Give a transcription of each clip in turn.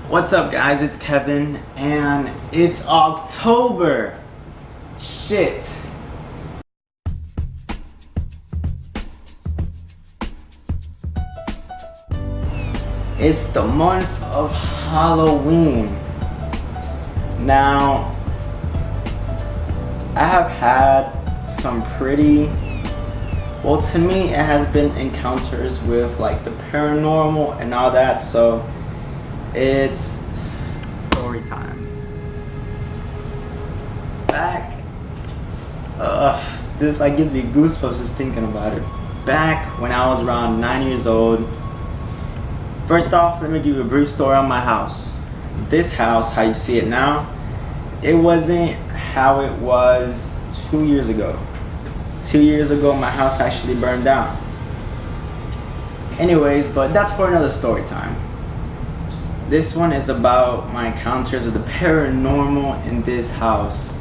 What's up, guys? It's Kevin, and it's October. Shit. It's the month of Halloween. Now, I have had some pretty, well, to me, it has been encounters with like the paranormal and all that, so it's story time. Back, this like gives me goosebumps just thinking about it. Back when I was around 9 years old. First off, let me give you a brief story on my house. This house, how you see it now, it wasn't how it was 2 years ago. 2 years ago, my house actually burned down. Anyways, but that's for another story time. This one is about my encounters with the paranormal in this house.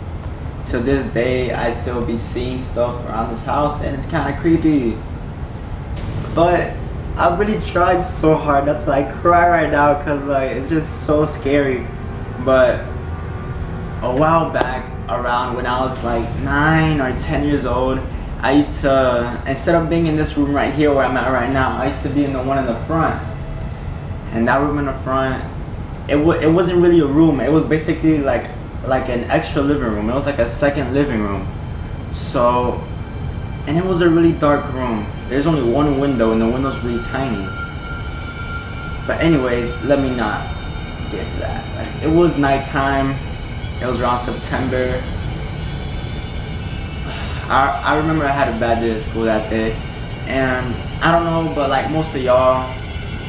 To this day, I still be seeing stuff around this house, and it's kind of creepy. But I really tried so hard not to like cry right now, because like it's just so scary. But a while back, around when I was like 9 or 10 years old, I used to, instead of being in this room right here where I'm at right now, I used to be in the one in the front. And that room in the front, it wasn't really a room. It was basically like an extra living room. It was like a second living room. So, and it was a really dark room. There's only one window, and the window's really tiny. But anyways, let me not get to that. Like, it was nighttime. It was around September. I remember I had a bad day at school that day, and I don't know, but like most of y'all,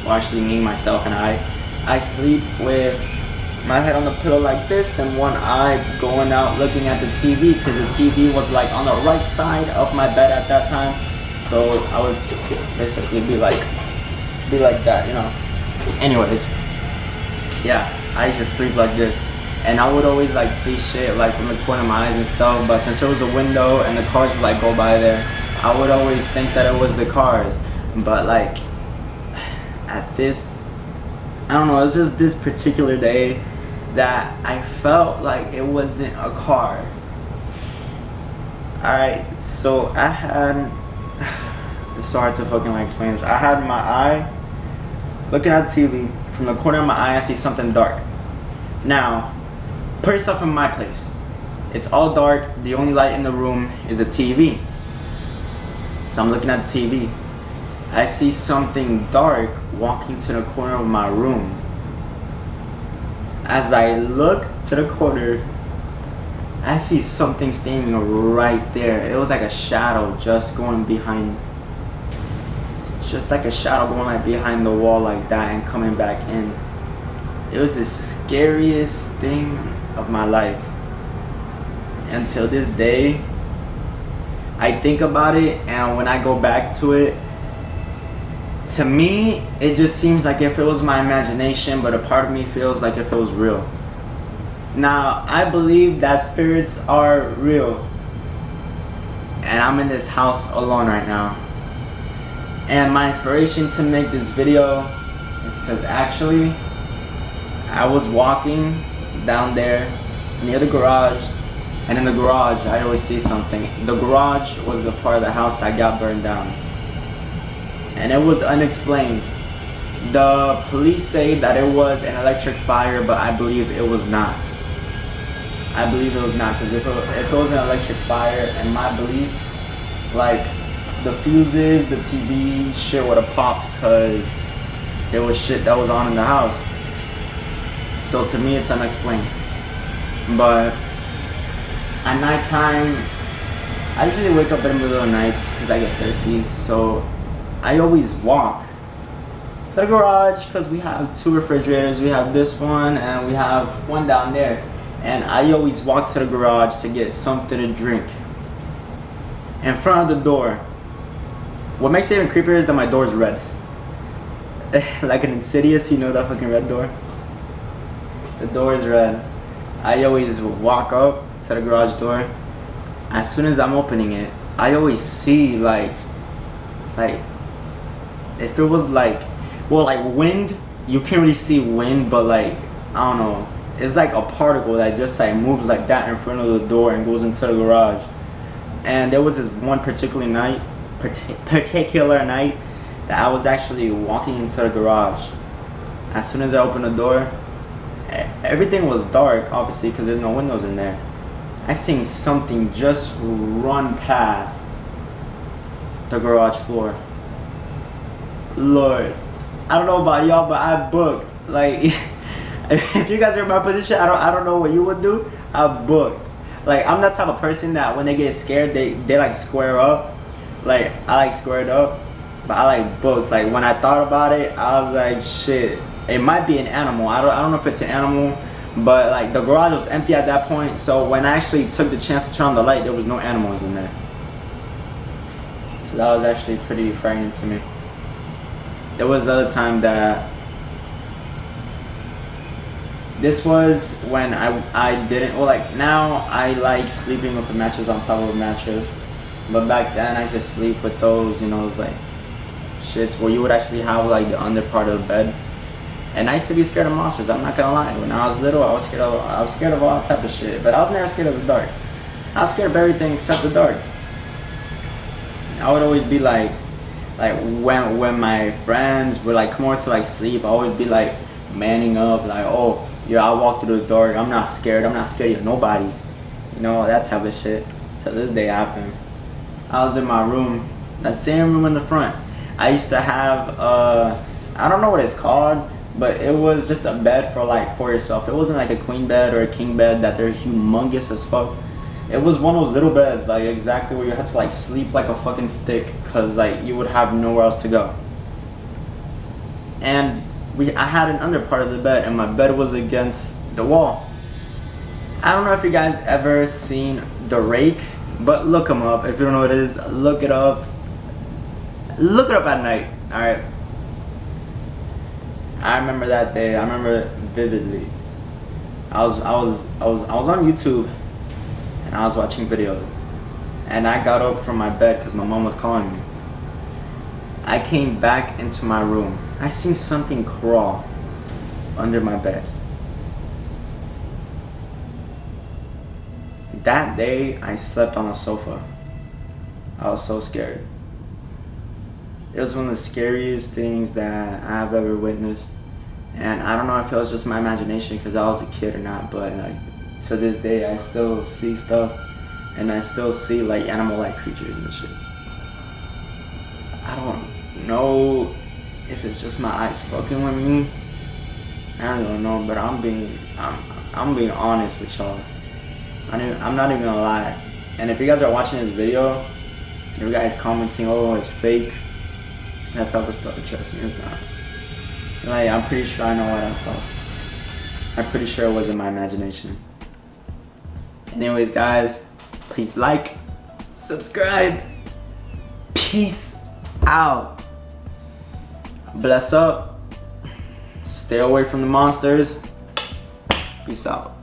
well, actually me, myself, and I sleep with my head on the pillow like this and one eye going out looking at the TV, because the TV was like on the right side of my bed at that time. So I would basically be like that, you know. Anyways, yeah, I used to sleep like this, and I would always like see shit like from the corner of my eyes and stuff. But since there was a window and the cars would like go by there, I would always think that it was the cars. But like at this, I don't know, it was just this particular day that I felt like it wasn't a car. Alright, so I had, it's so hard to fucking like explain this. I had my eye looking at the TV. From the corner of my eye, I see something dark. Now, put yourself in my place. It's all dark. The only light in the room is a TV. So I'm looking at the TV. I see something dark walking to the corner of my room. As I look to the corner, I see something standing right there. It was like a shadow just going behind, just like a shadow going like behind the wall like that and coming back in. It was the scariest thing of my life. Until this day, I think about it, and when I go back to it, to me, it just seems like if it was my imagination, but a part of me feels like if it was real. Now, I believe that spirits are real, and I'm in this house alone right now. And my inspiration to make this video is because actually, I was walking down there near the garage, and in the garage, I always see something. The garage was the part of the house that got burned down. And it was unexplained. The police say that it was an electric fire, but I believe it was not. I believe it was not, because if it was an electric fire, and my beliefs, like the fuses, the TV, shit would have popped, because there was shit that was on in the house. So to me, it's unexplained. But at nighttime, I usually wake up in the middle of the nights because I get thirsty. So I always walk to the garage, because we have 2 refrigerators. We have this one and we have one down there. And I always walk to the garage to get something to drink. In front of the door. What makes it even creepier is that my door is red. Like an Insidious, you know that fucking red door? The door is red. I always walk up to the garage door. As soon as I'm opening it, I always see like if it was like, well, like wind you can't really see wind, but like, I don't know, it's like a particle that just like moves like that in front of the door and goes into the garage. And there was this one particular night that I was actually walking into the garage. As soon as I opened the door, everything was dark, obviously, because there's no windows in there. I seen something just run past the garage floor. Lord, I don't know about y'all, but I booked. Like, if you guys are in my position, I don't know what you would do. I booked. Like, I'm that type of person that when they get scared, they like square up. Like, I like squared up, but I like booked. Like, when I thought about it, I was like, shit, it might be an animal. I don't know if it's an animal, but like the garage was empty at that point. So when I actually took the chance to turn on the light, there was no animals in there. So that was actually pretty frightening to me. There was other time that this was when I didn't, well, like now I like sleeping with a mattress on top of a mattress, but back then I used to sleep with those, you know, those like shits where you would actually have like the under part of the bed. And I used to be scared of monsters, I'm not gonna lie. When I was little, I was scared of all type of shit, but I was never scared of the dark. I was scared of everything except the dark. I would always be like when my friends would like come over to like sleep, I would be like manning up, like, oh yeah, I walk through the dark, I'm not scared of nobody, you know, that type of shit. To this day happened. I was in my room, that same room in the front. I used to have I don't know what it's called, but it was just a bed for yourself. It wasn't like a queen bed or a king bed that they're humongous as fuck. It was one of those little beds, like exactly where you had to like sleep like a fucking stick, cause like you would have nowhere else to go. And I had an under part of the bed, and my bed was against the wall. I don't know if you guys ever seen The Rake, but look them up. If you don't know what it is, look it up. Look it up at night. All right. I remember that day. I remember vividly. I was on YouTube, and I was watching videos, and I got up from my bed because my mom was calling me. I came back into my room. I seen something crawl under my bed. That day, I slept on a sofa. I was so scared. It was one of the scariest things that I've ever witnessed. And I don't know if it was just my imagination because I was a kid or not, but like to this day, I still see stuff, and I still see like animal-like creatures and shit. I don't know if it's just my eyes fucking with me. I don't know, but I'm being honest with y'all. I'm not even gonna lie. And if you guys are watching this video, and you guys commenting, oh, it's fake, that type of stuff, trust me, it's not. Like, I'm pretty sure I know what I saw. I'm pretty sure it wasn't my imagination. Anyways, guys, please like, subscribe. Peace out. Bless up. Stay away from the monsters. Peace out.